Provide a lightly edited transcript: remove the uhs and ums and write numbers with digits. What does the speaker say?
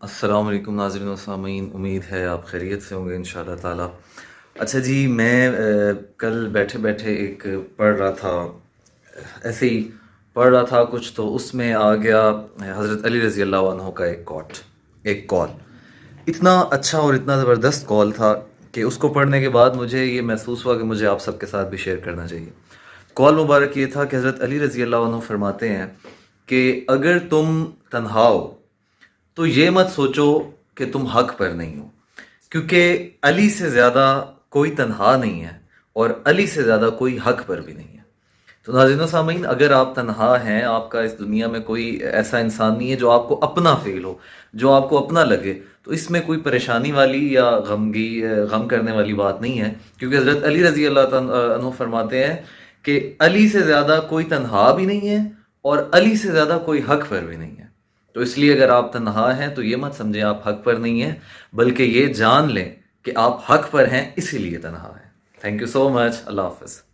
अस्सलाम वालेकुम नाज़रीन व सामीन। उम्मीद है आप खैरियत से होंगे इंशाअल्लाह ताला। अच्छा जी, मैं कल बैठे बैठे एक पढ़ रहा था, ऐसे ही पढ़ रहा था कुछ, तो उसमें आ गया हज़रत अली रज़ी अल्लाह अन्हु का एक कॉल। इतना अच्छा और इतना ज़बरदस्त कॉल था कि उसको पढ़ने के बाद मुझे ये महसूस हुआ कि मुझे आप सबके साथ भी शेयर करना चाहिए। कॉल मुबारक ये था कि हज़रत अली रज़ी अल्लाह अन्हु फरमाते हैं कि अगर तुम तन्हा हो तो ये मत सोचो कि तुम हक पर नहीं हो, क्योंकि अली से ज़्यादा कोई तन्हा नहीं है और अली से ज़्यादा कोई हक पर भी नहीं है। तो नाज़रीन सामीन, अगर आप तन्हा हैं, आपका इस दुनिया में कोई ऐसा इंसान नहीं है जो आपको अपना फील हो, जो आपको अपना लगे, तो इसमें कोई परेशानी वाली या गम करने वाली बात नहीं है, क्योंकि हज़रत अली रज़ी अल्लाह अन्हु फरमाते हैं कि अली से ज़्यादा कोई तन्हा भी नहीं है और अली से ज़्यादा कोई हक पर भी नहीं है। तो इसलिए अगर आप तन्हा हैं तो ये मत समझें आप हक पर नहीं हैं, बल्कि ये जान लें कि आप हक पर हैं, इसीलिए तन्हा हैं। Thank you so much. अल्लाह हाफ़िज़।